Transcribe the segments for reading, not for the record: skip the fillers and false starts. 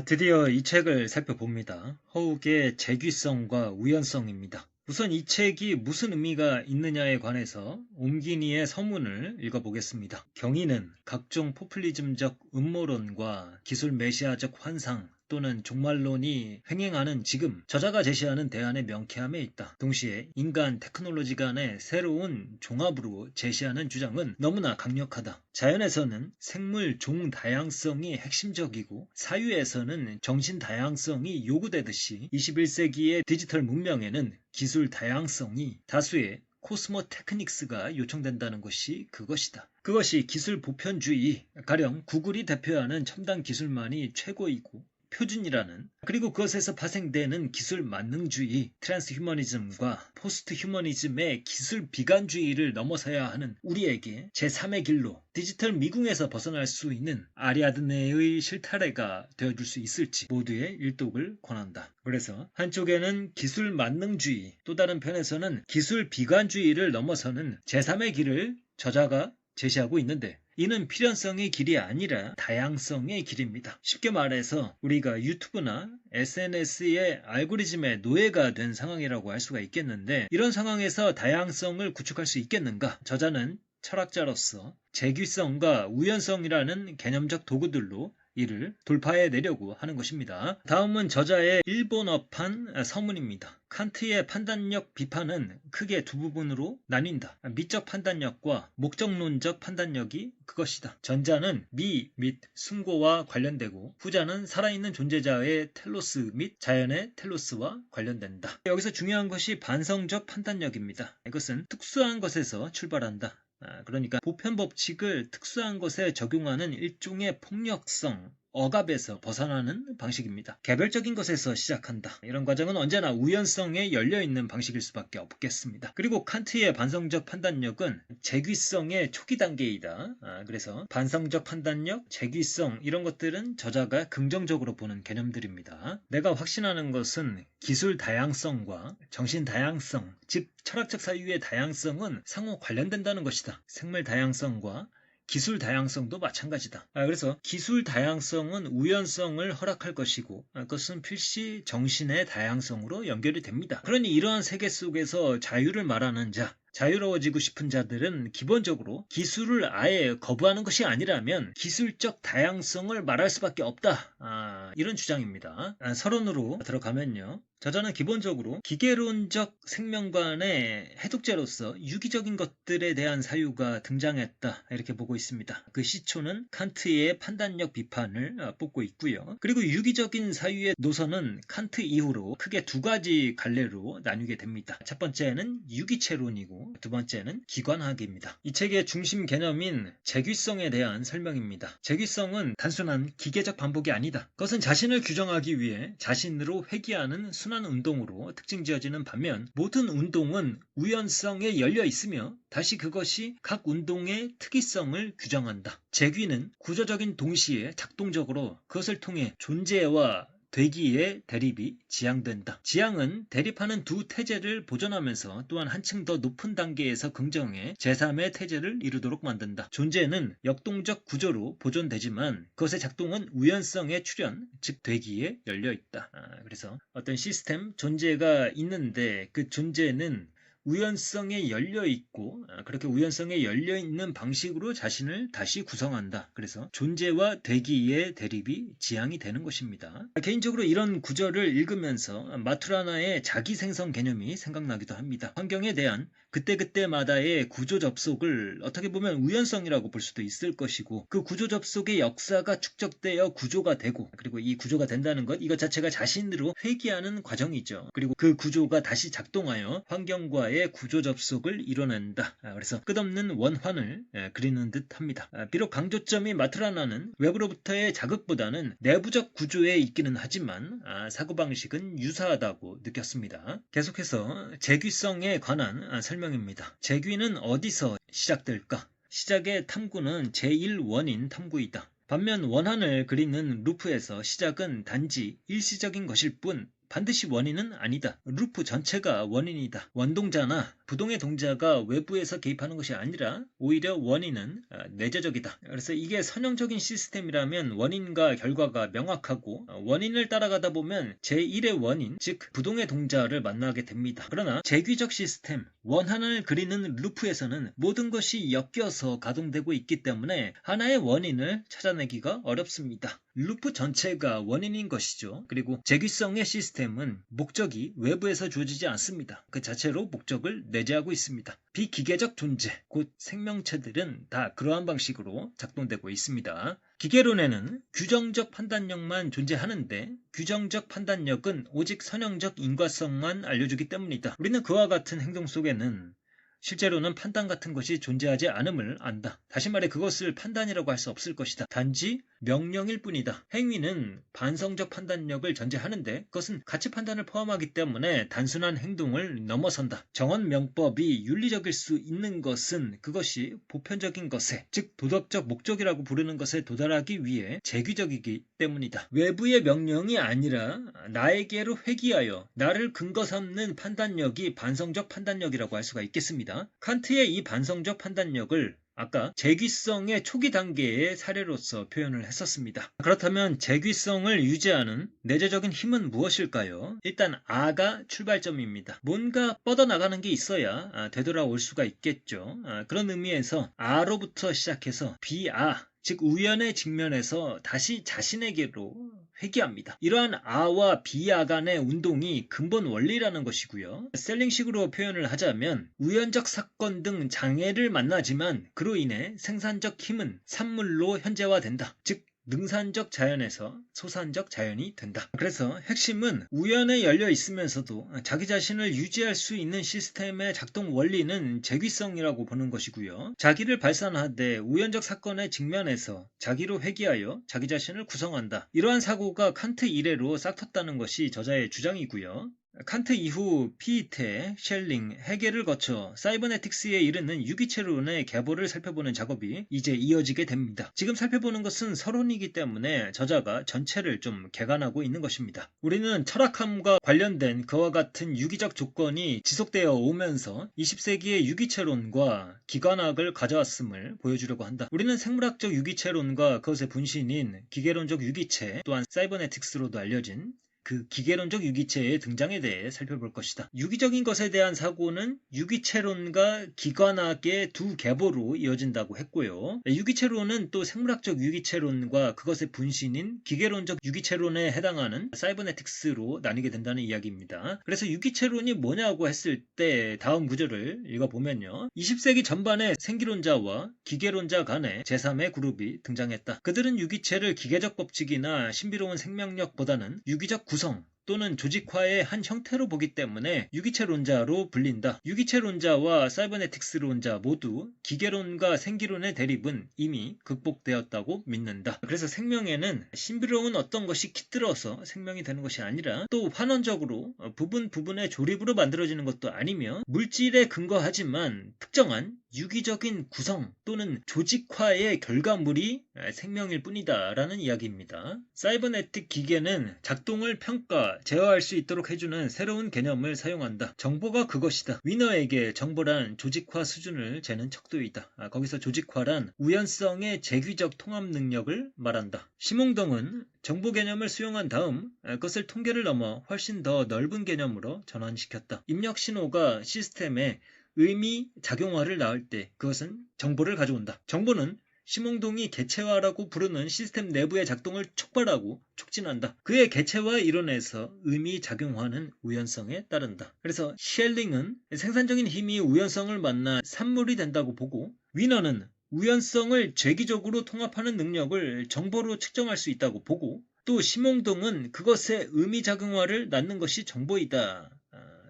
드디어 이 책을 살펴봅니다. 허욱의 재귀성과 우연성입니다. 우선 이 책이 무슨 의미가 있느냐에 관해서 옴기니의 서문을 읽어보겠습니다. 경위는 각종 포퓰리즘적 음모론과 기술 메시아적 환상 또는 종말론이 횡행하는 지금 저자가 제시하는 대안의 명쾌함에 있다. 동시에 인간 테크놀로지 간의 새로운 종합으로 제시하는 주장은 너무나 강력하다. 자연에서는 생물 종 다양성이 핵심적이고 사유에서는 정신 다양성이 요구되듯이 21세기의 디지털 문명에는 기술 다양성이 다수의 코스모 테크닉스가 요청된다는 것이 그것이다. 그것이 기술 보편주의, 가령 구글이 대표하는 첨단 기술만이 최고이고 표준이라는, 그리고 그것에서 파생되는 기술 만능주의, 트랜스휴머니즘과 포스트 휴머니즘의 기술 비관주의를 넘어서야 하는 우리에게 제3의 길로 디지털 미궁에서 벗어날 수 있는 아리아드네의 실타래가 되어줄 수 있을지 모두의 일독을 권한다. 그래서 한쪽에는 기술 만능주의, 또 다른 편에서는 기술 비관주의를 넘어서는 제3의 길을 저자가 제시하고 있는데, 이는 필연성의 길이 아니라 다양성의 길입니다. 쉽게 말해서 우리가 유튜브나 SNS의 알고리즘의 노예가 된 상황이라고 할 수가 있겠는데, 이런 상황에서 다양성을 구축할 수 있겠는가? 저자는 철학자로서 재규성과 우연성이라는 개념적 도구들로 이를 돌파해내려고 하는 것입니다. 다음은 저자의 일본어판 서문입니다. 칸트의 판단력 비판은 크게 두 부분으로 나뉜다. 미적 판단력과 목적론적 판단력이 그것이다. 전자는 미 및 숭고와 관련되고, 후자는 살아있는 존재자의 텔로스 및 자연의 텔로스와 관련된다. 여기서 중요한 것이 반성적 판단력입니다. 이것은 특수한 것에서 출발한다. 그러니까 보편 법칙을 특수한 것에 적용하는 일종의 폭력성, 억압에서 벗어나는 방식입니다. 개별적인 것에서 시작한다. 이런 과정은 언제나 우연성에 열려있는 방식일 수밖에 없겠습니다. 그리고 칸트의 반성적 판단력은 재귀성의 초기 단계이다. 그래서 반성적 판단력, 재귀성 이런 것들은 저자가 긍정적으로 보는 개념들입니다. 내가 확신하는 것은 기술 다양성과 정신 다양성, 즉 철학적 사유의 다양성은 상호 관련된다는 것이다. 생물 다양성과 기술 다양성도 마찬가지다. 그래서 기술 다양성은 우연성을 허락할 것이고, 그것은 필시 정신의 다양성으로 연결이 됩니다. 그러니 이러한 세계 속에서 자유를 말하는 자, 자유로워지고 싶은 자들은 기본적으로 기술을 아예 거부하는 것이 아니라면 기술적 다양성을 말할 수밖에 없다. 이런 주장입니다. 서론으로 들어가면요. 저자는 기본적으로 기계론적 생명관의 해독제로서 유기적인 것들에 대한 사유가 등장했다, 이렇게 보고 있습니다. 그 시초는 칸트의 판단력 비판을 뽑고 있고요. 그리고 유기적인 사유의 노선은 칸트 이후로 크게 두 가지 갈래로 나뉘게 됩니다. 첫 번째는 유기체론이고 두 번째는 기관학입니다. 이 책의 중심 개념인 재규성에 대한 설명입니다. 재규성은 단순한 기계적 반복이 아니다. 그것은 자신을 규정하기 위해 자신으로 회귀하는 순환 운동으로 특징지어지는 반면, 모든 운동은 우연성에 열려 있으며 다시 그것이 각 운동의 특이성을 규정한다. 재귀는 구조적인 동시에 작동적으로 그것을 통해 존재와 되기의 대립이 지향된다. 지향은 대립하는 두 태제를 보존하면서 또한 한층 더 높은 단계에서 긍정해 제3의 태제를 이루도록 만든다. 존재는 역동적 구조로 보존되지만 그것의 작동은 우연성의 출현, 즉 되기에 열려있다. 그래서 어떤 시스템, 존재가 있는데 그 존재는 우연성에 열려있고, 그렇게 우연성에 열려있는 방식으로 자신을 다시 구성한다. 그래서 존재와 되기의 대립이 지향이 되는 것입니다. 개인적으로 이런 구절을 읽으면서 마투라나의 자기생성 개념이 생각나기도 합니다. 환경에 대한 그때그때마다의 구조 접속을 어떻게 보면 우연성이라고 볼 수도 있을 것이고, 그 구조 접속의 역사가 축적되어 구조가 되고, 그리고 이 구조가 된다는 것, 이것 자체가 자신으로 회귀하는 과정이죠. 그리고 그 구조가 다시 작동하여 환경과의 구조 접속을 이뤄낸다. 그래서 끝없는 원환을 그리는 듯 합니다. 비록 강조점이 마트라나는 외부로부터의 자극보다는 내부적 구조에 있기는 하지만 사고방식은 유사하다고 느꼈습니다. 계속해서 재귀성에 관한 설명입니다. 재귀는 어디서 시작될까? 시작의 탐구는 제1원인 탐구이다. 반면 원한을 그리는 루프에서 시작은 단지 일시적인 것일 뿐 반드시 원인은 아니다. 루프 전체가 원인이다. 원동자나 부동의 동자가 외부에서 개입하는 것이 아니라 오히려 원인은 내재적이다. 그래서 이게 선형적인 시스템이라면 원인과 결과가 명확하고 원인을 따라가다 보면 제1의 원인, 즉 부동의 동자를 만나게 됩니다. 그러나 재귀적 시스템, 원한을 그리는 루프에서는 모든 것이 엮여서 가동되고 있기 때문에 하나의 원인을 찾아내기가 어렵습니다. 루프 전체가 원인인 것이죠. 그리고 재귀성의 시스템은 목적이 외부에서 주어지지 않습니다. 그 자체로 목적을 내재하고 있습니다. 비기계적 존재, 곧 생명체들은 다 그러한 방식으로 작동되고 있습니다. 기계론에는 규정적 판단력만 존재하는데 규정적 판단력은 오직 선형적 인과성만 알려주기 때문이다. 우리는 그와 같은 행동 속에는 실제로는 판단 같은 것이 존재하지 않음을 안다. 다시 말해 그것을 판단이라고 할 수 없을 것이다. 단지 명령일 뿐이다. 행위는 반성적 판단력을 전제하는데 그것은 가치 판단을 포함하기 때문에 단순한 행동을 넘어선다. 정언명법이 윤리적일 수 있는 것은 그것이 보편적인 것에, 즉 도덕적 목적이라고 부르는 것에 도달하기 위해 재규적이기 때문이다. 외부의 명령이 아니라 나에게로 회귀하여 나를 근거 삼는 판단력이 반성적 판단력이라고 할 수가 있겠습니다. 칸트의 이 반성적 판단력을 아까 재귀성의 초기 단계의 사례로서 표현을 했었습니다. 그렇다면 재귀성을 유지하는 내재적인 힘은 무엇일까요? 일단 아가 출발점입니다. 뭔가 뻗어나가는 게 있어야 되돌아올 수가 있겠죠. 그런 의미에서 아로부터 시작해서 비아, 즉 우연의 직면에서 다시 자신에게로 회귀합니다. 이러한 아와 비아 간의 운동이 근본 원리라는 것이고요. 셀링식으로 표현을 하자면 우연적 사건 등 장애를 만나지만 그로 인해 생산적 힘은 산물로 현재화된다. 즉 능산적 자연에서 소산적 자연이 된다. 그래서 핵심은 우연에 열려 있으면서도 자기 자신을 유지할 수 있는 시스템의 작동 원리는 재귀성이라고 보는 것이고요. 자기를 발산하되 우연적 사건에 직면해서 자기로 회귀하여 자기 자신을 구성한다. 이러한 사고가 칸트 이래로 싹텄다는 것이 저자의 주장이고요. 칸트 이후 피이테, 셸링, 헤겔을 거쳐 사이버네틱스에 이르는 유기체론의 계보를 살펴보는 작업이 이제 이어지게 됩니다. 지금 살펴보는 것은 서론이기 때문에 저자가 전체를 좀 개관하고 있는 것입니다. 우리는 철학함과 관련된 그와 같은 유기적 조건이 지속되어 오면서 20세기의 유기체론과 기관학을 가져왔음을 보여주려고 한다. 우리는 생물학적 유기체론과 그것의 분신인 기계론적 유기체, 또한 사이버네틱스로도 알려진 그 기계론적 유기체의 등장에 대해 살펴볼 것이다. 유기적인 것에 대한 사고는 유기체론과 기관학의 두 계보로 이어진다고 했고요. 유기체론은 또 생물학적 유기체론과 그것의 분신인 기계론적 유기체론에 해당하는 사이버네틱스로 나뉘게 된다는 이야기입니다. 그래서 유기체론이 뭐냐고 했을 때 다음 구절을 읽어보면요. 20세기 전반에 생기론자와 기계론자 간의 제3의 그룹이 등장했다. 그들은 유기체를 기계적 법칙이나 신비로운 생명력보다는 유기적 구성 또는 조직화의 한 형태로 보기 때문에 유기체론자로 불린다. 유기체론자와 사이버네틱스론자 모두 기계론과 생기론의 대립은 이미 극복되었다고 믿는다. 그래서 생명에는 신비로운 어떤 것이 깃들어서 생명이 되는 것이 아니라 또 환원적으로 부분의 조립으로 만들어지는 것도 아니며 물질에 근거하지만 특정한 유기적인 구성 또는 조직화의 결과물이 생명일 뿐이다 라는 이야기입니다. 사이버네틱 기계는 작동을 평가, 제어할 수 있도록 해주는 새로운 개념을 사용한다. 정보가 그것이다. 위너에게 정보란 조직화 수준을 재는 척도이다. 거기서 조직화란 우연성의 재규적 통합 능력을 말한다. 심홍동은 정보 개념을 수용한 다음 그것을 통계를 넘어 훨씬 더 넓은 개념으로 전환시켰다. 입력 신호가 시스템에 의미 작용화를 낳을 때 그것은 정보를 가져온다. 정보는 심홍동이 개체화라고 부르는 시스템 내부의 작동을 촉발하고 촉진한다. 그의 개체화 이론에서 의미 작용화는 우연성에 따른다. 그래서 셸링은 생산적인 힘이 우연성을 만나 산물이 된다고 보고 위너는 우연성을 재기적으로 통합하는 능력을 정보로 측정할 수 있다고 보고 또 심홍동은 그것의 의미 작용화를 낳는 것이 정보이다.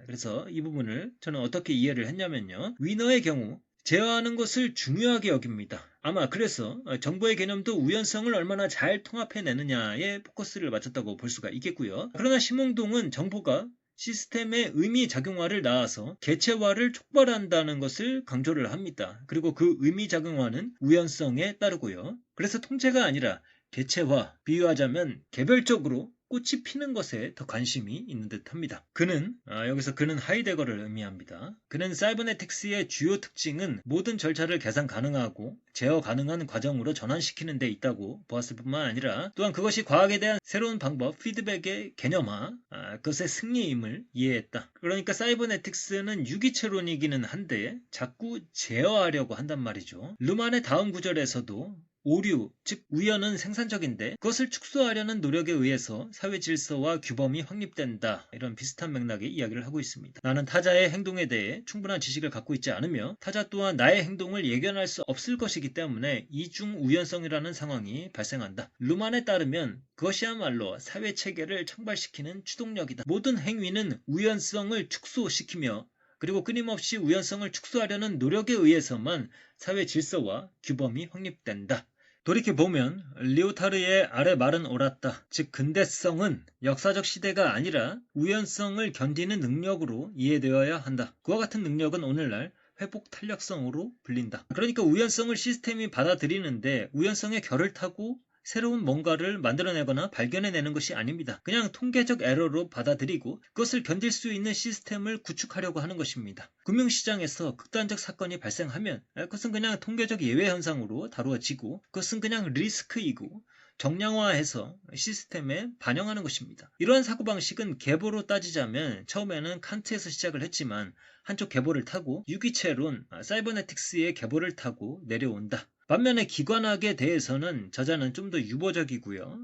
그래서 이 부분을 저는 어떻게 이해를 했냐면요. 위너의 경우 제어하는 것을 중요하게 여깁니다. 아마 그래서 정보의 개념도 우연성을 얼마나 잘 통합해내느냐에 포커스를 맞췄다고 볼 수가 있겠고요. 그러나 심홍동은 정보가 시스템의 의미 작용화를 낳아서 개체화를 촉발한다는 것을 강조를 합니다. 그리고 그 의미 작용화는 우연성에 따르고요. 그래서 통제가 아니라 개체화, 비유하자면 개별적으로 꽃이 피는 것에 더 관심이 있는 듯합니다. 여기서 그는 하이데거를 의미합니다. 그는 사이버네틱스의 주요 특징은 모든 절차를 계산 가능하고 제어 가능한 과정으로 전환시키는 데 있다고 보았을 뿐만 아니라 또한 그것이 과학에 대한 새로운 방법, 피드백의 개념화, 그것의 승리임을 이해했다. 그러니까 사이버네틱스는 유기체론이기는 한데 자꾸 제어하려고 한단 말이죠. 르만의 다음 구절에서도 오류, 즉 우연은 생산적인데 그것을 축소하려는 노력에 의해서 사회 질서와 규범이 확립된다. 이런 비슷한 맥락의 이야기를 하고 있습니다. 나는 타자의 행동에 대해 충분한 지식을 갖고 있지 않으며 타자 또한 나의 행동을 예견할 수 없을 것이기 때문에 이중 우연성이라는 상황이 발생한다. 루만에 따르면 그것이야말로 사회 체계를 청발시키는 추동력이다. 모든 행위는 우연성을 축소시키며 그리고 끊임없이 우연성을 축소하려는 노력에 의해서만 사회 질서와 규범이 확립된다. 돌이켜보면 리오타르의 아래 말은 옳았다. 즉 근대성은 역사적 시대가 아니라 우연성을 견디는 능력으로 이해되어야 한다. 그와 같은 능력은 오늘날 회복 탄력성으로 불린다. 그러니까 우연성을 시스템이 받아들이는데 우연성의 결을 타고 새로운 뭔가를 만들어내거나 발견해내는 것이 아닙니다. 그냥 통계적 에러로 받아들이고 그것을 견딜 수 있는 시스템을 구축하려고 하는 것입니다. 금융시장에서 극단적 사건이 발생하면 그것은 그냥 통계적 예외 현상으로 다루어지고 그것은 그냥 리스크이고 정량화해서 시스템에 반영하는 것입니다. 이러한 사고방식은 계보로 따지자면 처음에는 칸트에서 시작을 했지만 한쪽 계보를 타고 유기체론, 사이버네틱스의 계보를 타고 내려온다. 반면에 기관학에 대해서는 저자는 좀 더 유보적이고요.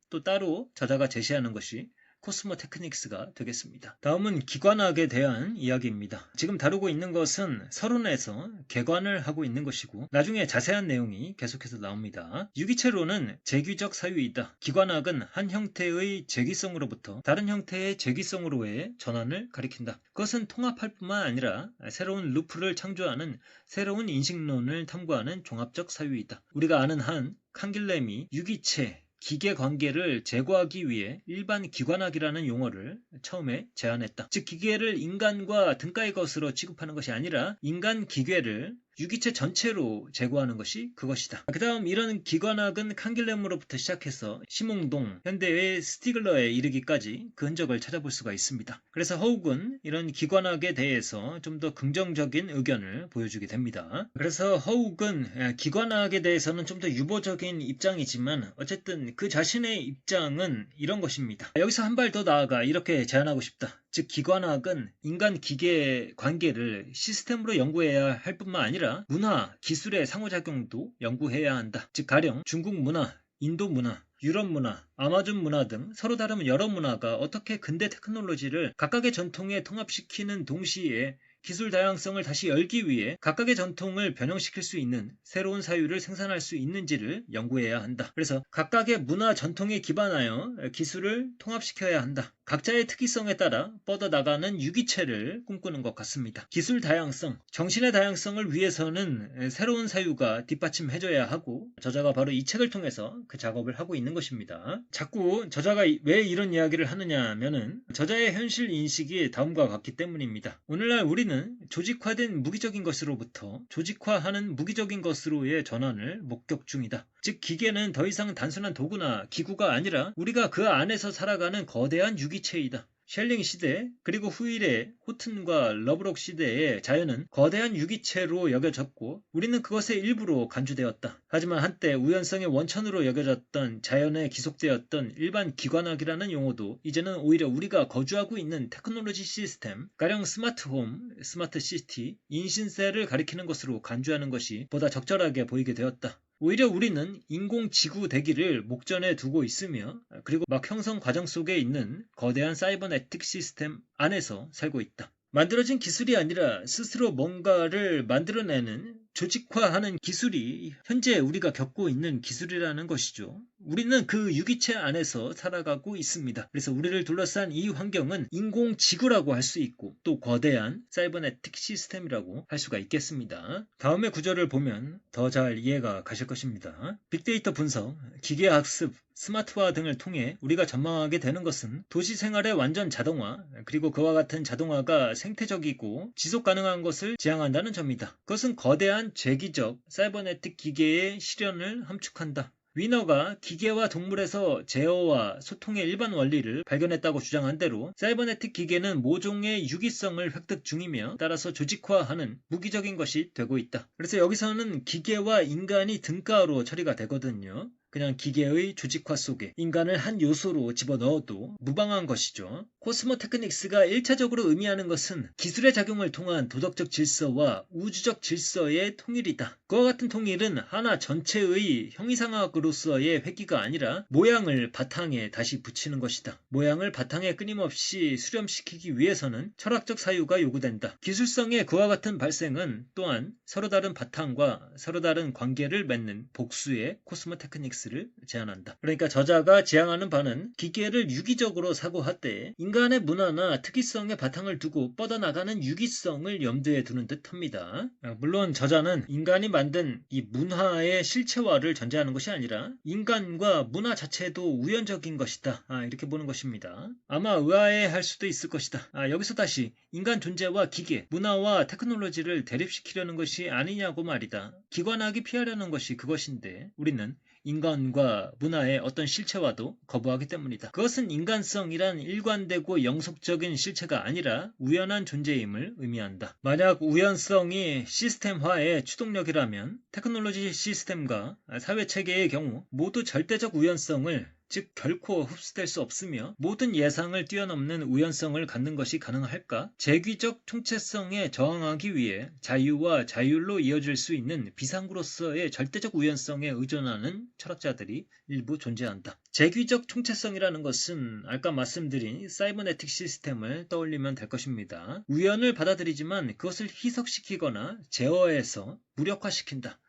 또 따로 저자가 제시하는 것이 코스모 테크닉스가 되겠습니다. 다음은 기관학에 대한 이야기입니다. 지금 다루고 있는 것은 서론에서 개관을 하고 있는 것이고 나중에 자세한 내용이 계속해서 나옵니다. 유기체론은 재규적 사유이다. 기관학은 한 형태의 재기성으로부터 다른 형태의 재기성으로의 전환을 가리킨다. 그것은 통합할 뿐만 아니라 새로운 루프를 창조하는 새로운 인식론을 탐구하는 종합적 사유이다. 우리가 아는 한 칸길렘이 유기체, 기계 관계를 제거하기 위해 일반 기관학이라는 용어를 처음에 제안했다. 즉 기계를 인간과 등가의 것으로 취급하는 것이 아니라 인간 기계를 유기체 전체로 제거하는 것이 그것이다. 그 다음 이런 기관학은 칸길렘으로부터 시작해서 시몽동, 현대의 스티글러에 이르기까지 그 흔적을 찾아볼 수가 있습니다. 그래서 허욱은 이런 기관학에 대해서 좀 더 긍정적인 의견을 보여주게 됩니다. 그래서 허욱은 기관학에 대해서는 좀 더 유보적인 입장이지만 어쨌든 그 자신의 입장은 이런 것입니다. 여기서 한 발 더 나아가 이렇게 제안하고 싶다. 즉 기관학은 인간-기계 관계를 시스템으로 연구해야 할 뿐만 아니라 문화, 기술의 상호작용도 연구해야 한다. 즉 가령 중국 문화, 인도 문화, 유럽 문화, 아마존 문화 등 서로 다른 여러 문화가 어떻게 근대 테크놀로지를 각각의 전통에 통합시키는 동시에 기술 다양성을 다시 열기 위해 각각의 전통을 변형시킬 수 있는 새로운 사유를 생산할 수 있는지를 연구해야 한다. 그래서 각각의 문화 전통에 기반하여 기술을 통합시켜야 한다. 각자의 특이성에 따라 뻗어나가는 유기체를 꿈꾸는 것 같습니다. 기술 다양성, 정신의 다양성을 위해서는 새로운 사유가 뒷받침해줘야 하고 저자가 바로 이 책을 통해서 그 작업을 하고 있는 것입니다. 자꾸 저자가 왜 이런 이야기를 하느냐 하면은 저자의 현실 인식이 다음과 같기 때문입니다. 오늘날 우리는 조직화된 무기적인 것으로부터 조직화하는 무기적인 것으로의 전환을 목격 중이다. 즉 기계는 더 이상 단순한 도구나 기구가 아니라 우리가 그 안에서 살아가는 거대한 유기체이다. 셸링 시대 그리고 후일의 호튼과 러브록 시대의 자연은 거대한 유기체로 여겨졌고 우리는 그것의 일부로 간주되었다. 하지만 한때 우연성의 원천으로 여겨졌던 자연에 기속되었던 일반 기관학이라는 용어도 이제는 오히려 우리가 거주하고 있는 테크놀로지 시스템, 가령 스마트홈, 스마트시티, 인신세를 가리키는 것으로 간주하는 것이 보다 적절하게 보이게 되었다. 오히려 우리는 인공지구 대기를 목전에 두고 있으며 그리고 막 형성 과정 속에 있는 거대한 사이버네틱 시스템 안에서 살고 있다. 만들어진 기술이 아니라 스스로 뭔가를 만들어내는 조직화하는 기술이 현재 우리가 겪고 있는 기술이라는 것이죠. 우리는 그 유기체 안에서 살아가고 있습니다. 그래서 우리를 둘러싼 이 환경은 인공지구라고 할 수 있고 또 거대한 사이버네틱 시스템이라고 할 수가 있겠습니다. 다음의 구절을 보면 더 잘 이해가 가실 것입니다. 빅데이터 분석, 기계학습, 스마트화 등을 통해 우리가 전망하게 되는 것은 도시 생활의 완전 자동화, 그리고 그와 같은 자동화가 생태적이고 지속 가능한 것을 지향한다는 점이다. 그것은 거대한 재기적 사이버네틱 기계의 실현을 함축한다. 위너가 기계와 동물에서 제어와 소통의 일반 원리를 발견했다고 주장한 대로 사이버네틱 기계는 모종의 유기성을 획득 중이며 따라서 조직화하는 무기적인 것이 되고 있다. 그래서 여기서는 기계와 인간이 등가로 처리가 되거든요. 그냥 기계의 조직화 속에 인간을 한 요소로 집어넣어도 무방한 것이죠. 코스모 테크닉스가 1차적으로 의미하는 것은 기술의 작용을 통한 도덕적 질서와 우주적 질서의 통일이다. 그와 같은 통일은 하나 전체의 형이상학으로서의 회귀가 아니라 모양을 바탕에 다시 붙이는 것이다. 모양을 바탕에 끊임없이 수렴시키기 위해서는 철학적 사유가 요구된다. 기술성의 그와 같은 발생은 또한 서로 다른 바탕과 서로 다른 관계를 맺는 복수의 코스모 테크닉스 를 제안한다. 그러니까 저자가 지향하는 바는 기계를 유기적으로 사고하되 인간의 문화나 특이성의 바탕을 두고 뻗어나가는 유기성을 염두에 두는 듯합니다. 물론 저자는 인간이 만든 이 문화의 실체화를 전제하는 것이 아니라 인간과 문화 자체도 우연적인 것이다. 이렇게 보는 것입니다. 아마 의아해할 수도 있을 것이다. 여기서 다시 인간 존재와 기계, 문화와 테크놀로지를 대립시키려는 것이 아니냐고 말이다. 기관하기 피하려는 것이 그것인데 우리는 인간과 문화의 어떤 실체와도 거부하기 때문이다. 그것은 인간성이란 일관되고 영속적인 실체가 아니라 우연한 존재임을 의미한다. 만약 우연성이 시스템화의 추동력이라면 테크놀로지 시스템과 사회체계의 경우 모두 절대적 우연성을 즉 결코 흡수될 수 없으며 모든 예상을 뛰어넘는 우연성을 갖는 것이 가능할까? 재귀적 총체성에 저항하기 위해 자유와 자율로 이어질 수 있는 비상구로서의 절대적 우연성에 의존하는 철학자들이 일부 존재한다. 재귀적 총체성이라는 것은 아까 말씀드린 사이버네틱 시스템을 떠올리면 될 것입니다. 우연을 받아들이지만 그것을 희석시키거나 제어해서 무력화시킨다.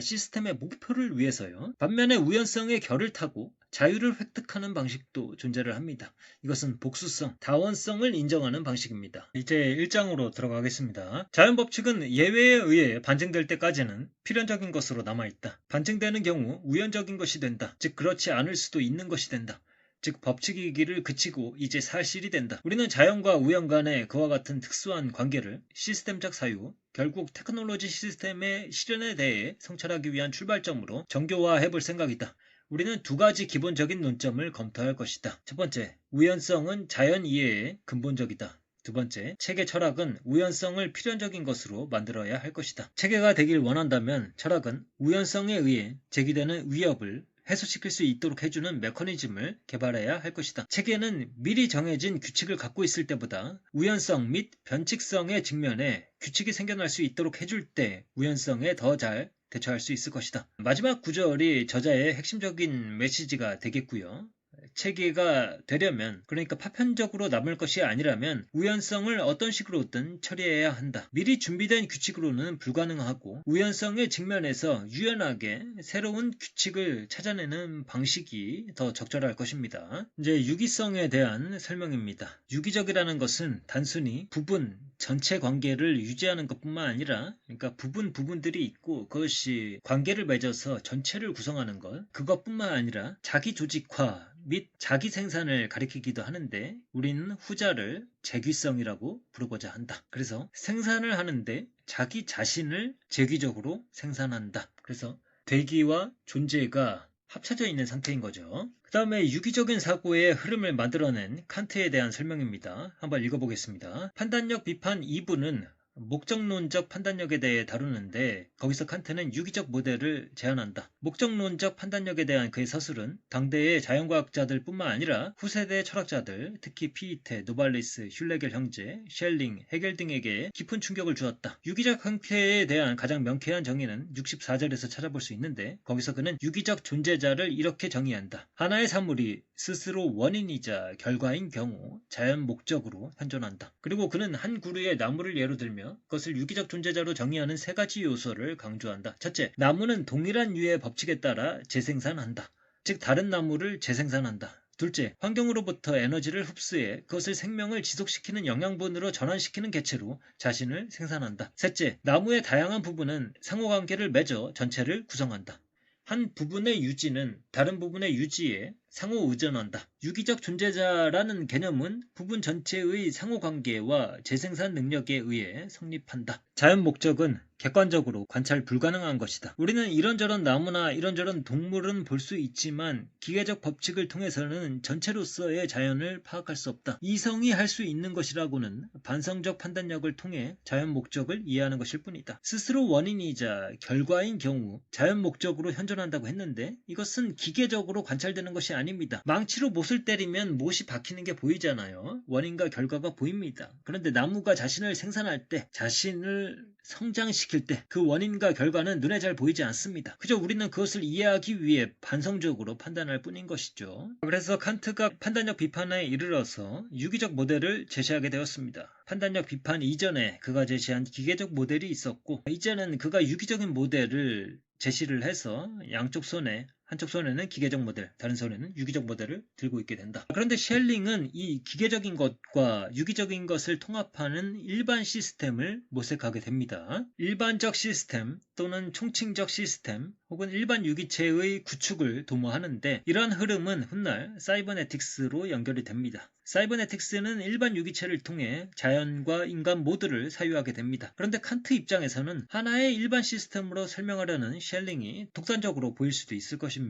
시스템의 목표를 위해서요. 반면에 우연성의 결을 타고 자유를 획득하는 방식도 존재를 합니다. 이것은 복수성, 다원성을 인정하는 방식입니다. 이제 1장으로 들어가겠습니다. 자연법칙은 예외에 의해 반증될 때까지는 필연적인 것으로 남아있다. 반증되는 경우 우연적인 것이 된다. 즉 그렇지 않을 수도 있는 것이 된다. 즉 법칙이기를 그치고 이제 사실이 된다. 우리는 자연과 우연 간의 그와 같은 특수한 관계를 시스템적 사유, 결국 테크놀로지 시스템의 실현에 대해 성찰하기 위한 출발점으로 정교화해볼 생각이다. 우리는 두 가지 기본적인 논점을 검토할 것이다. 첫 번째, 우연성은 자연 이해의 근본적이다. 두 번째, 체계 철학은 우연성을 필연적인 것으로 만들어야 할 것이다. 체계가 되길 원한다면 철학은 우연성에 의해 제기되는 위협을 해소시킬 수 있도록 해주는 메커니즘을 개발해야 할 것이다. 체계는 미리 정해진 규칙을 갖고 있을 때보다 우연성 및 변칙성의 측면에 규칙이 생겨날 수 있도록 해줄 때 우연성에 더 잘 대처할 수 있을 것이다. 마지막 구절이 저자의 핵심적인 메시지가 되겠고요. 체계가 되려면 그러니까 파편적으로 남을 것이 아니라면 우연성을 어떤 식으로든 처리해야 한다. 미리 준비된 규칙으로는 불가능하고 우연성의 측면에서 유연하게 새로운 규칙을 찾아내는 방식이 더 적절할 것입니다. 이제 유기성에 대한 설명입니다. 유기적이라는 것은 단순히 부분, 전체 관계를 유지하는 것뿐만 아니라 그러니까 부분들이 있고 그것이 관계를 맺어서 전체를 구성하는 것 그것뿐만 아니라 자기 조직화 및 자기 생산을 가리키기도 하는데 우리는 후자를 재귀성이라고 부르고자 한다. 그래서 생산을 하는데 자기 자신을 재귀적으로 생산한다. 그래서 되기와 존재가 합쳐져 있는 상태인 거죠. 그 다음에 유기적인 사고의 흐름을 만들어낸 칸트에 대한 설명입니다. 한번 읽어보겠습니다. 판단력 비판 2부는 목적론적 판단력에 대해 다루는데 거기서 칸트는 유기적 모델을 제안한다. 목적론적 판단력에 대한 그의 서술은 당대의 자연과학자들 뿐만 아니라 후세대 철학자들, 특히 피이테, 노발리스, 슐레겔 형제, 셸링, 헤겔 등에게 깊은 충격을 주었다. 유기적 형태에 대한 가장 명쾌한 정의는 64절에서 찾아볼 수 있는데 거기서 그는 유기적 존재자를 이렇게 정의한다. 하나의 사물이 스스로 원인이자 결과인 경우 자연 목적으로 현존한다. 그리고 그는 한 그루의 나무를 예로 들며 그것을 유기적 존재자로 정의하는 세 가지 요소를 강조한다. 첫째, 나무는 동일한 유의 법칙에 따라 재생산한다. 즉 다른 나무를 재생산한다. 둘째, 환경으로부터 에너지를 흡수해 그것을 생명을 지속시키는 영양분으로 전환시키는 개체로 자신을 생산한다. 셋째, 나무의 다양한 부분은 상호관계를 맺어 전체를 구성한다. 한 부분의 유지는 다른 부분의 유지에 상호 의존한다. 유기적 존재자라는 개념은 부분 전체의 상호관계와 재생산 능력에 의해 성립한다. 자연 목적은 객관적으로 관찰 불가능한 것이다. 우리는 이런저런 나무나 이런저런 동물은 볼 수 있지만 기계적 법칙을 통해서는 전체로서의 자연을 파악할 수 없다. 이성이 할 수 있는 것이라고는 반성적 판단력을 통해 자연 목적을 이해하는 것일 뿐이다. 스스로 원인이자 결과인 경우 자연 목적으로 현존한다고 했는데 이것은 기계적으로 관찰되는 것이 아닙니다. 망치로 못을 때리면 못이 박히는 게 보이잖아요. 원인과 결과가 보입니다. 그런데 나무가 자신을 생산할 때, 자신을 성장시킬 때 그 원인과 결과는 눈에 잘 보이지 않습니다. 그저 우리는 그것을 이해하기 위해 반성적으로 판단할 뿐인 것이죠. 그래서 칸트가 판단력 비판에 이르러서 유기적 모델을 제시하게 되었습니다. 판단력 비판 이전에 그가 제시한 기계적 모델이 있었고, 이제는 그가 유기적인 모델을 제시를 해서 양쪽 손에, 한쪽 손에는 기계적 모델, 다른 손에는 유기적 모델을 들고 있게 된다. 그런데 셸링은 이 기계적인 것과 유기적인 것을 통합하는 일반 시스템을 모색하게 됩니다. 일반적 시스템 또는 총칭적 시스템 혹은 일반 유기체의 구축을 도모하는데, 이러한 흐름은 훗날 사이버네틱스로 연결이 됩니다. 사이버네틱스는 일반 유기체를 통해 자연과 인간 모두를 사유하게 됩니다. 그런데 칸트 입장에서는 하나의 일반 시스템으로 설명하려는 셸링이 독단적으로 보일 수도 있을 것입니다.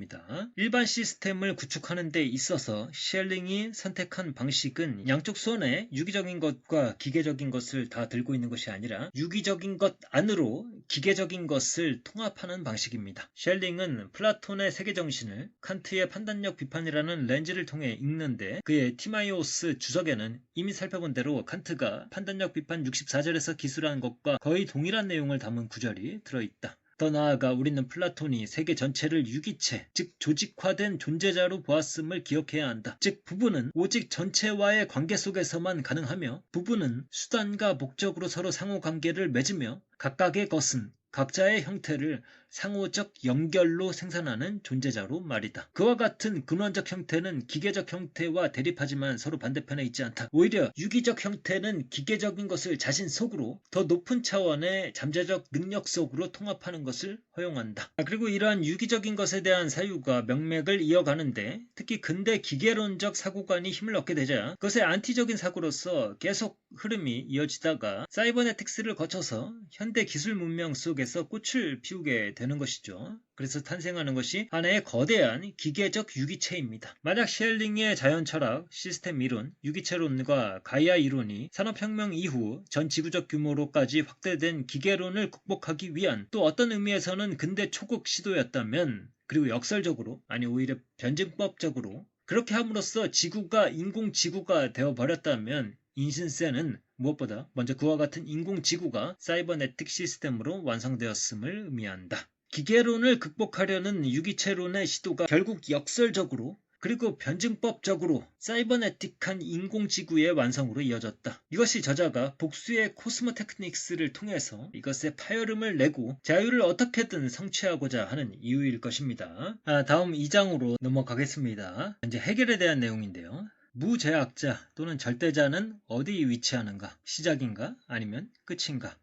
일반 시스템을 구축하는 데 있어서 셸링이 선택한 방식은 양쪽 손에 유기적인 것과 기계적인 것을 다 들고 있는 것이 아니라 유기적인 것 안으로 기계적인 것을 통합하는 방식입니다. 셸링은 플라톤의 세계정신을 칸트의 판단력 비판이라는 렌즈를 통해 읽는데, 그의 티마이오스 주석에는 이미 살펴본 대로 칸트가 판단력 비판 64절에서 기술한 것과 거의 동일한 내용을 담은 구절이 들어있다. 더 나아가 우리는 플라톤이 세계 전체를 유기체, 즉 조직화된 존재자로 보았음을 기억해야 한다. 즉 부분은 오직 전체와의 관계 속에서만 가능하며, 부분은 수단과 목적으로 서로 상호관계를 맺으며 각각의 것은 각자의 형태를 상호적 연결로 생산하는 존재자로 말이다. 그와 같은 근원적 형태는 기계적 형태와 대립하지만 서로 반대편에 있지 않다. 오히려 유기적 형태는 기계적인 것을 자신 속으로 더 높은 차원의 잠재적 능력 속으로 통합하는 것을 허용한다. 그리고 이러한 유기적인 것에 대한 사유가 명맥을 이어가는데, 특히 근대 기계론적 사고관이 힘을 얻게 되자 그것의 안티적인 사고로서 계속 흐름이 이어지다가 사이버네틱스를 거쳐서 현대 기술 문명 속에서 꽃을 피우게 되는 것이죠. 그래서 탄생하는 것이 하나의 거대한 기계적 유기체입니다. 만약 셸링의 자연철학, 시스템 이론, 유기체론과 가이아 이론이 산업혁명 이후 전 지구적 규모로까지 확대된 기계론을 극복하기 위한 또 어떤 의미에서는 근대 초국 시도였다면, 그리고 역설적으로, 아니 오히려 변증법적으로 그렇게 함으로써 지구가 인공지구가 되어버렸다면, 인신세는 무엇보다 먼저 그와 같은 인공지구가 사이버네틱 시스템으로 완성되었음을 의미한다. 기계론을 극복하려는 유기체론의 시도가 결국 역설적으로 그리고 변증법적으로 사이버네틱한 인공지구의 완성으로 이어졌다. 이것이 저자가 복수의 코스모 테크닉스를 통해서 이것에 파열음을 내고 자유를 어떻게든 성취하고자 하는 이유일 것입니다. 다음 2장으로 넘어가겠습니다. 이제 해결에 대한 내용인데요. 무제약자 또는 절대자는 어디에 위치하는가? 시작인가? 아니면 끝인가?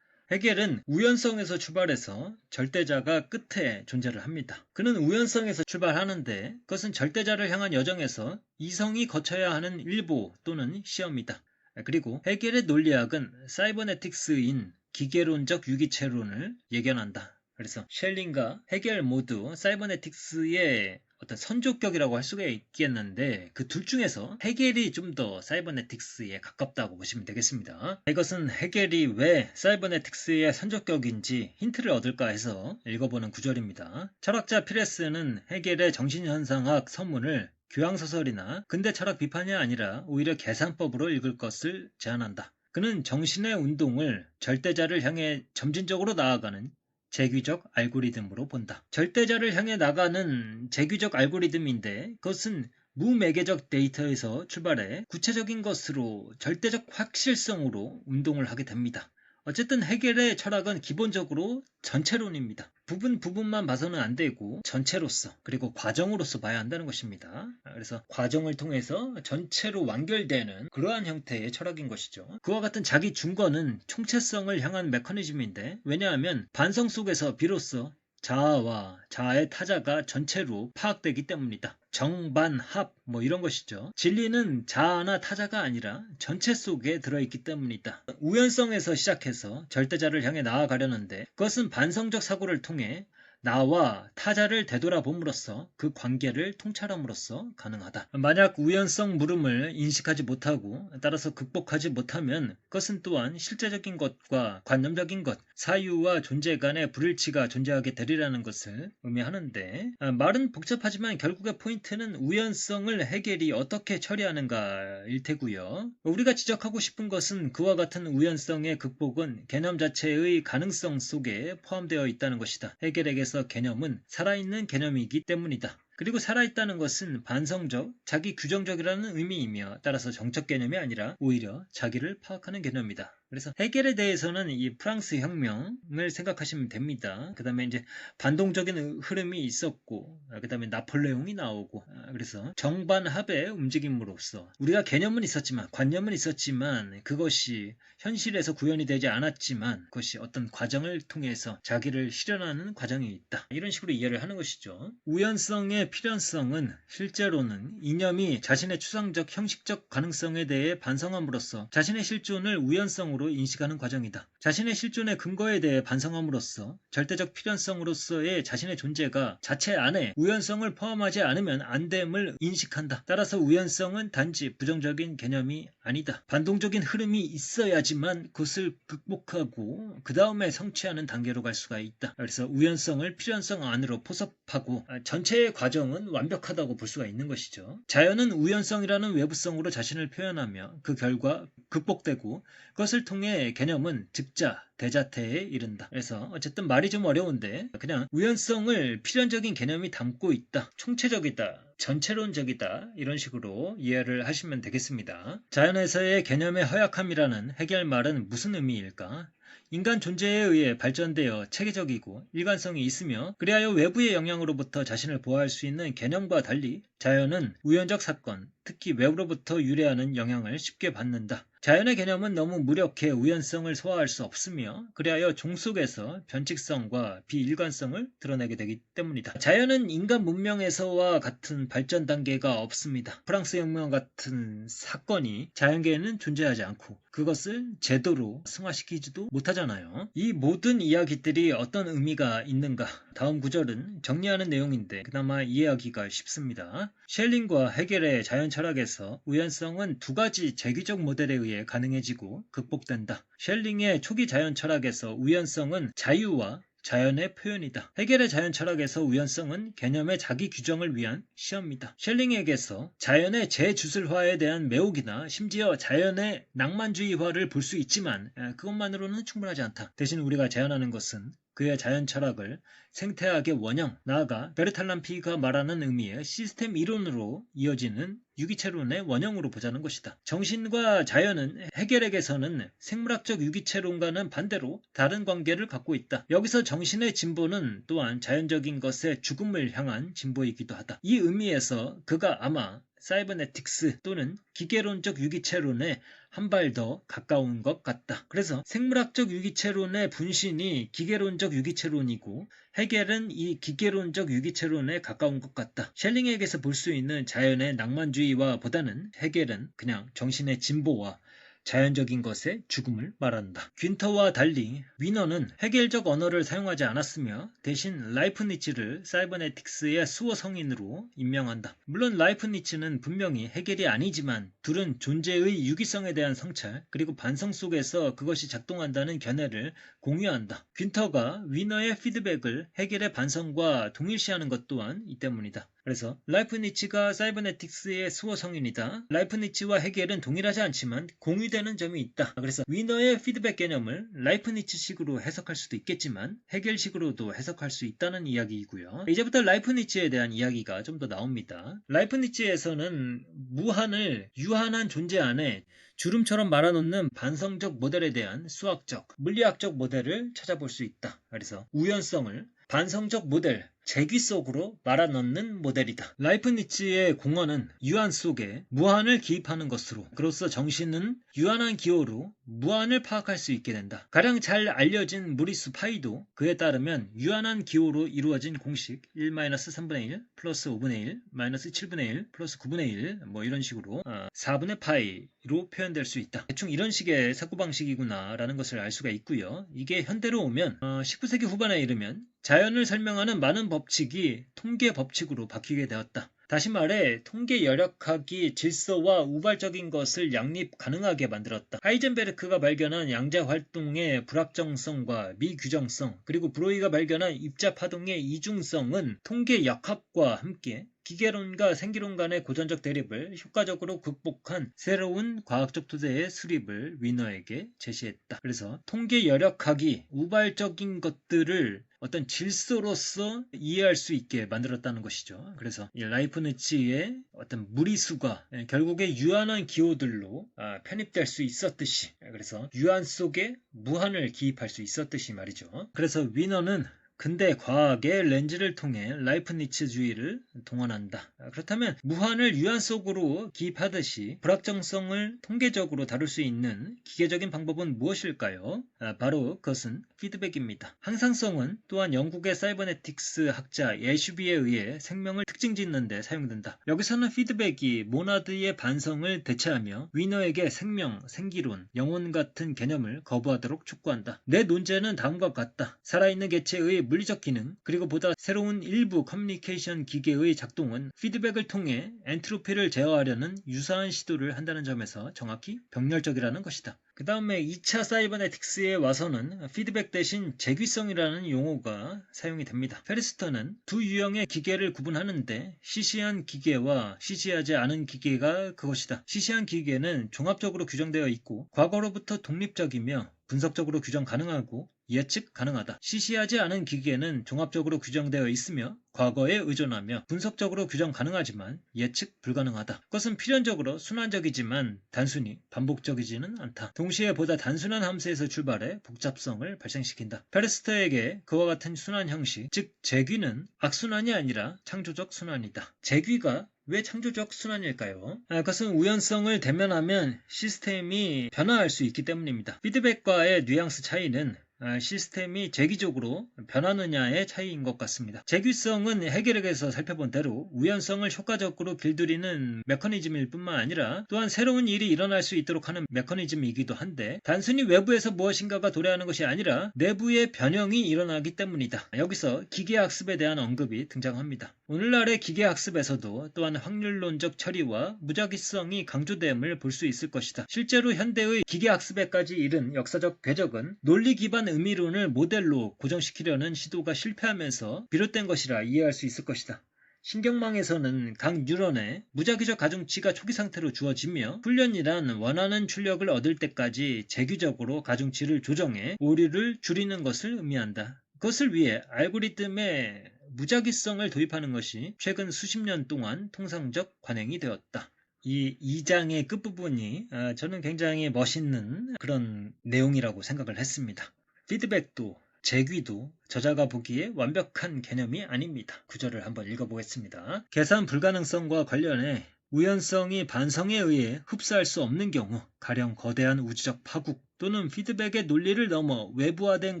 헤겔은 우연성에서 출발해서 절대자가 끝에 존재를 합니다. 그는 우연성에서 출발하는데 그것은 절대자를 향한 여정에서 이성이 거쳐야 하는 일보 또는 시험이다. 그리고 헤겔의 논리학은 사이버네틱스인 기계론적 유기체론을 예견한다. 그래서 셸링과 헤겔 모두 사이버네틱스의 어떤 선조격이라고 할 수가 있겠는데, 그 둘 중에서 헤겔이 좀 더 사이버네틱스에 가깝다고 보시면 되겠습니다. 이것은 헤겔이 왜 사이버네틱스의 선조격인지 힌트를 얻을까 해서 읽어보는 구절입니다. 철학자 피레스는 헤겔의 정신현상학 선문을 교양소설이나 근대 철학 비판이 아니라 오히려 계산법으로 읽을 것을 제안한다. 그는 정신의 운동을 절대자를 향해 점진적으로 나아가는 재규적 알고리즘으로 본다. 절대자를 향해 나가는 재규적 알고리즘인데, 그것은 무매개적 데이터에서 출발해 구체적인 것으로 절대적 확실성으로 운동을 하게 됩니다. 어쨌든 헤겔의 철학은 기본적으로 전체론입니다. 부분만 봐서는 안 되고 전체로서, 그리고 과정으로서 봐야 한다는 것입니다. 그래서 과정을 통해서 전체로 완결되는 그러한 형태의 철학인 것이죠. 그와 같은 자기 중거는 총체성을 향한 메커니즘인데, 왜냐하면 반성 속에서 비로소 자아와 자아의 타자가 전체로 파악되기 때문이다. 정반합 뭐 이런 것이죠. 진리는 자아나 타자가 아니라 전체 속에 들어있기 때문이다. 우연성에서 시작해서 절대자를 향해 나아가려는데 그것은 반성적 사고를 통해 나와 타자를 되돌아봄으로써 그 관계를 통찰함으로써 가능하다. 만약 우연성 물음을 인식하지 못하고 따라서 극복하지 못하면 그것은 또한 실제적인 것과 관념적인 것, 사유와 존재 간의 불일치가 존재하게 되리라는 것을 의미하는데, 말은 복잡하지만 결국의 포인트는 우연성을 해겔이 어떻게 처리하는가일 테고요. 우리가 지적하고 싶은 것은 그와 같은 우연성의 극복은 개념 자체의 가능성 속에 포함되어 있다는 것이다. 해겔에게서 개념은 살아있는 개념이기 때문이다. 그리고 살아있다는 것은 반성적, 자기 규정적이라는 의미이며 따라서 정적 개념이 아니라 오히려 자기를 파악하는 개념이다. 그래서 해겔에 대해서는 이 프랑스 혁명을 생각하시면 됩니다. 그 다음에 이제 반동적인 흐름이 있었고, 그 다음에 나폴레옹이 나오고, 그래서 정반합의 움직임으로써 우리가 개념은 있었지만, 관념은 있었지만 그것이 현실에서 구현이 되지 않았지만 그것이 어떤 과정을 통해서 자기를 실현하는 과정이 있다. 이런 식으로 이해를 하는 것이죠. 우연성의 필연성은 실제로는 이념이 자신의 추상적, 형식적 가능성에 대해 반성함으로써 자신의 실존을 우연성으로 인식하는 과정이다. 자신의 실존의 근거에 대해 반성함으로써 절대적 필연성으로서의 자신의 존재가 자체 안에 우연성을 포함하지 않으면 안됨을 인식한다. 따라서 우연성은 단지 부정적인 개념이 아니다. 반동적인 흐름이 있어야지만 그것을 극복하고 그 다음에 성취하는 단계로 갈 수가 있다. 그래서 우연성을 필연성 안으로 포섭하고 전체의 과정은 완벽하다고 볼 수가 있는 것이죠. 자연은 우연성이라는 외부성으로 자신을 표현하며 그 결과 극복되고 그것을 통해 개념은 즉자, 대자태에 이른다. 그래서 어쨌든 말이 좀 어려운데 그냥 우연성을 필연적인 개념이 담고 있다. 총체적이다. 전체론적이다. 이런 식으로 이해를 하시면 되겠습니다. 자연에서의 개념의 허약함이라는 해겔 말은 무슨 의미일까? 인간 존재에 의해 발전되어 체계적이고 일관성이 있으며 그리하여 외부의 영향으로부터 자신을 보호할 수 있는 개념과 달리 자연은 우연적 사건, 특히 외부로부터 유래하는 영향을 쉽게 받는다. 자연의 개념은 너무 무력해 우연성을 소화할 수 없으며 그리하여 종 속에서 변칙성과 비일관성을 드러내게 되기 때문이다. 자연은 인간 문명에서와 같은 발전 단계가 없습니다. 프랑스 혁명 같은 사건이 자연계에는 존재하지 않고 그것을 제도로 승화시키지도 못하잖아요. 이 모든 이야기들이 어떤 의미가 있는가? 다음 구절은 정리하는 내용인데 그나마 이해하기가 쉽습니다. 셸링과 해겔의 자연 철학에서 우연성은 두 가지 재규적 모델에 의해 가능해지고 극복된다. 셸링의 초기 자연 철학에서 우연성은 자유와 자연의 표현이다. 해겔의 자연 철학에서 우연성은 개념의 자기 규정을 위한 시험이다. 셸링에게서 자연의 재주술화에 대한 매혹이나 심지어 자연의 낭만주의화를 볼 수 있지만 그것만으로는 충분하지 않다. 대신 우리가 제안하는 것은 그의 자연 철학을 생태학의 원형, 나아가 베르탈람피가 말하는 의미의 시스템 이론으로 이어지는 유기체론의 원형으로 보자는 것이다. 정신과 자연은 해겔에게서는 생물학적 유기체론과는 반대로 다른 관계를 갖고 있다. 여기서 정신의 진보는 또한 자연적인 것의 죽음을 향한 진보이기도 하다. 이 의미에서 그가 아마 사이버네틱스 또는 기계론적 유기체론에 한 발 더 가까운 것 같다. 그래서 생물학적 유기체론의 분신이 기계론적 유기체론이고 해겔은 이 기계론적 유기체론에 가까운 것 같다. 셸링에게서 볼 수 있는 자연의 낭만주의와 보다는 해겔은 그냥 정신의 진보와 자연적인 것의 죽음을 말한다. 귄터와 달리 위너는 해겔적 언어를 사용하지 않았으며 대신 라이프니츠를 사이버네틱스의 수호 성인으로 임명한다. 물론 라이프니츠는 분명히 해겔이 아니지만 둘은 존재의 유기성에 대한 성찰 그리고 반성 속에서 그것이 작동한다는 견해를 공유한다. 귄터가 위너의 피드백을 해겔의 반성과 동일시하는 것 또한 이 때문이다. 그래서 라이프니츠가 사이버네틱스의 수호 성인이다. 라이프니츠와 해겔은 동일하지 않지만 공유되는 점이 있다. 그래서 위너의 피드백 개념을 라이프니츠식으로 해석할 수도 있겠지만 해겔식으로도 해석할 수 있다는 이야기이고요. 이제부터 라이프니츠에 대한 이야기가 좀 더 나옵니다. 라이프니츠에서는 무한을 유한한 존재 안에 주름처럼 말아놓는 반성적 모델에 대한 수학적, 물리학적 모델을 찾아볼 수 있다. 그래서 우연성을 반성적 모델, 재귀 속으로 말아넣는 모델이다. 라이프니츠의 공언은 유한 속에 무한을 기입하는 것으로, 그로써 정신은 유한한 기호로 무한을 파악할 수 있게 된다. 가장 잘 알려진 무리수 파이도 그에 따르면 유한한 기호로 이루어진 공식 1-3분의 1 플러스 5분의 1 마이너스 7분의 1 플러스 9분의 1 뭐 이런 식으로 4분의 파이로 표현될 수 있다. 대충 이런 식의 사고방식이구나 라는 것을 알 수가 있고요. 이게 현대로 오면 19세기 후반에 이르면 자연을 설명하는 많은 법칙이 통계 법칙으로 바뀌게 되었다. 다시 말해 통계 열역학이 질서와 우발적인 것을 양립 가능하게 만들었다. 하이젠베르크가 발견한 양자 활동의 불확정성과 미규정성, 그리고 브로이가 발견한 입자 파동의 이중성은 통계 역학과 함께 기계론과 생기론 간의 고전적 대립을 효과적으로 극복한 새로운 과학적 토대의 수립을 위너에게 제시했다. 그래서 통계 열역학이 우발적인 것들을 어떤 질서로서 이해할 수 있게 만들었다는 것이죠. 그래서 이 라이프니츠의 어떤 무리수가 결국에 유한한 기호들로 편입될 수 있었듯이, 그래서 유한 속에 무한을 기입할 수 있었듯이 말이죠. 그래서 위너는 근대 과학의 렌즈를 통해 라이프니츠주의를 동원한다. 그렇다면 무한을 유한 속으로 기입하듯이 불확정성을 통계적으로 다룰 수 있는 기계적인 방법은 무엇일까요? 바로 그것은 피드백입니다. 항상성은 또한 영국의 사이버네틱스 학자 예슈비에 의해 생명을 특징짓는 데 사용된다. 여기서는 피드백이 모나드의 반성을 대체하며 위너에게 생명, 생기론, 영혼 같은 개념을 거부하도록 촉구한다. 내 논제는 다음과 같다. 살아있는 개체의 물리적 기능, 그리고 보다 새로운 일부 커뮤니케이션 기계의 작동은 피드백을 통해 엔트로피를 제어하려는 유사한 시도를 한다는 점에서 정확히 병렬적이라는 것이다. 그 다음에 2차 사이버네틱스에 와서는 피드백 대신 재귀성이라는 용어가 사용이 됩니다. 페리스터는 두 유형의 기계를 구분하는데 시시한 기계와 시시하지 않은 기계가 그것이다. 시시한 기계는 종합적으로 규정되어 있고 과거로부터 독립적이며 분석적으로 규정 가능하고 예측 가능하다. 시시하지 않은 기계는 종합적으로 규정되어 있으며 과거에 의존하며 분석적으로 규정 가능하지만 예측 불가능하다. 그것은 필연적으로 순환적이지만 단순히 반복적이지는 않다. 동시에 보다 단순한 함수에서 출발해 복잡성을 발생시킨다. 페르스터에게 그와 같은 순환 형식, 즉 재귀는 악순환이 아니라 창조적 순환이다. 재귀가 왜 창조적 순환일까요? 그것은 우연성을 대면하면 시스템이 변화할 수 있기 때문입니다. 피드백과의 뉘앙스 차이는 시스템이 재기적으로 변하느냐의 차이인 것 같습니다. 재규성은 해결액에서 살펴본 대로 우연성을 효과적으로 길들이는 메커니즘일 뿐만 아니라 또한 새로운 일이 일어날 수 있도록 하는 메커니즘이기도 한데 단순히 외부에서 무엇인가가 도래하는 것이 아니라 내부의 변형이 일어나기 때문이다. 여기서 기계학습에 대한 언급이 등장합니다. 오늘날의 기계학습에서도 또한 확률론적 처리와 무작위성이 강조됨을 볼 수 있을 것이다. 실제로 현대의 기계학습에까지 이른 역사적 궤적은 논리 기반 의미론을 모델로 고정시키려는 시도가 실패하면서 비롯된 것이라 이해할 수 있을 것이다. 신경망에서는 각 뉴런에 무작위적 가중치가 초기 상태로 주어지며 훈련이란 원하는 출력을 얻을 때까지 재규적으로 가중치를 조정해 오류를 줄이는 것을 의미한다. 그것을 위해 알고리즘에 무작위성을 도입하는 것이 최근 수십 년 동안 통상적 관행이 되었다. 이 2장의 끝부분이 저는 굉장히 멋있는 그런 내용이라고 생각을 했습니다. 피드백도 재귀도 저자가 보기에 완벽한 개념이 아닙니다. 구절을 한번 읽어보겠습니다. 계산 불가능성과 관련해 우연성이 반성에 의해 흡수할 수 없는 경우, 가령 거대한 우주적 파국 또는 피드백의 논리를 넘어 외부화된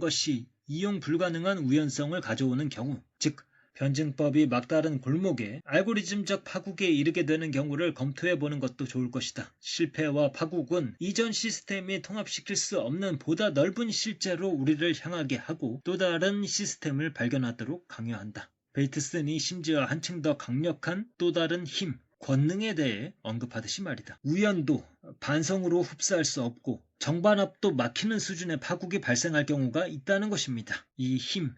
것이 이용 불가능한 우연성을 가져오는 경우, 즉 변증법이 막다른 골목에 알고리즘적 파국에 이르게 되는 경우를 검토해보는 것도 좋을 것이다. 실패와 파국은 이전 시스템이 통합시킬 수 없는 보다 넓은 실제로 우리를 향하게 하고 또 다른 시스템을 발견하도록 강요한다. 베이트슨이 심지어 한층 더 강력한 또 다른 힘, 권능에 대해 언급하듯이 말이다. 우연도 반성으로 흡수할 수 없고 정반합도 막히는 수준의 파국이 발생할 경우가 있다는 것입니다. 이 힘,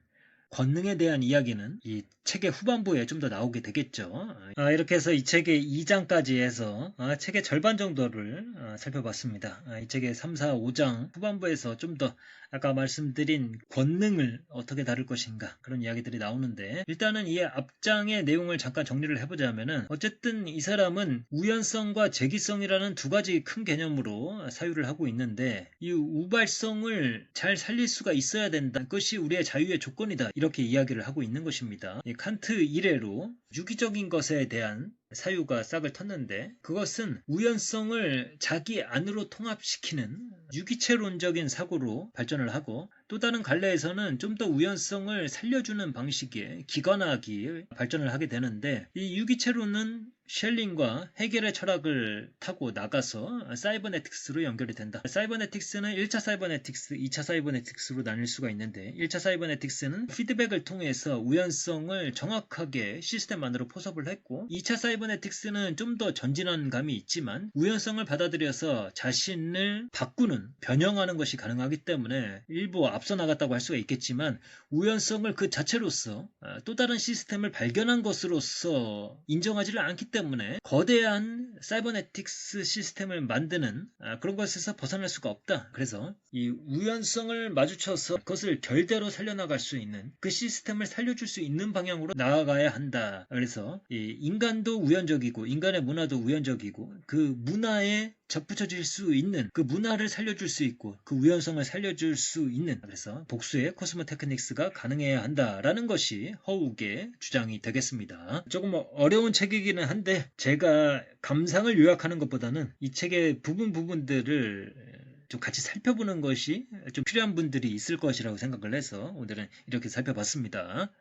권능에 대한 이야기는 이 책의 후반부에 좀 더 나오게 되겠죠. 이렇게 해서 이 책의 2장까지 해서 책의 절반 정도를 살펴봤습니다. 이 책의 3, 4, 5장 후반부에서 좀 더 아까 말씀드린 권능을 어떻게 다룰 것인가 그런 이야기들이 나오는데 일단은 이 앞장의 내용을 잠깐 정리를 해보자면은 어쨌든 이 사람은 우연성과 재기성이라는 두 가지 큰 개념으로 사유를 하고 있는데 이 우발성을 잘 살릴 수가 있어야 된다. 그것이 우리의 자유의 조건이다. 이렇게 이야기를 하고 있는 것입니다. 이 칸트 이래로 유기적인 것에 대한 사유가 싹을 텄는데 그것은 우연성을 자기 안으로 통합시키는 유기체론적인 사고로 발전을 하고 또 다른 갈래에서는 좀 더 우연성을 살려주는 방식의 기관학이 발전을 하게 되는데 이 유기체론은 셸링과 헤겔의 철학을 타고 나가서 사이버네틱스로 연결이 된다. 사이버네틱스는 1차 사이버네틱스, 2차 사이버네틱스로 나뉠 수가 있는데 1차 사이버네틱스는 피드백을 통해서 우연성을 정확하게 시스템 안으로 포섭을 했고 2차 사이버네틱스는 좀 더 전진한 감이 있지만 우연성을 받아들여서 자신을 바꾸는, 변형하는 것이 가능하기 때문에 일부 앞서 나갔다고 할 수가 있겠지만 우연성을 그 자체로서 또 다른 시스템을 발견한 것으로서 인정하지를 않기 때문에 거대한 사이버네틱스 시스템을 만드는 그런 것에서 벗어날 수가 없다. 그래서 이 우연성을 마주쳐서 그것을 결대로 살려나갈 수 있는 그 시스템을 살려줄 수 있는 방향으로 나아가야 한다. 그래서 이 인간도 우연적이고 인간의 문화도 우연적이고 그 문화에 접붙여질 수 있는 그 문화를 살려줄 수 있고 그 우연성을 살려줄 수 있는 그래서 복수의 코스모 테크닉스가 가능해야 한다라는 것이 허욱의 주장이 되겠습니다. 조금 어려운 책이기는 한데 제가 감상을 요약하는 것보다는 이 책의 부분들을 좀 같이 살펴보는 것이 좀 필요한 분들이 있을 것이라고 생각을 해서 오늘은 이렇게 살펴봤습니다.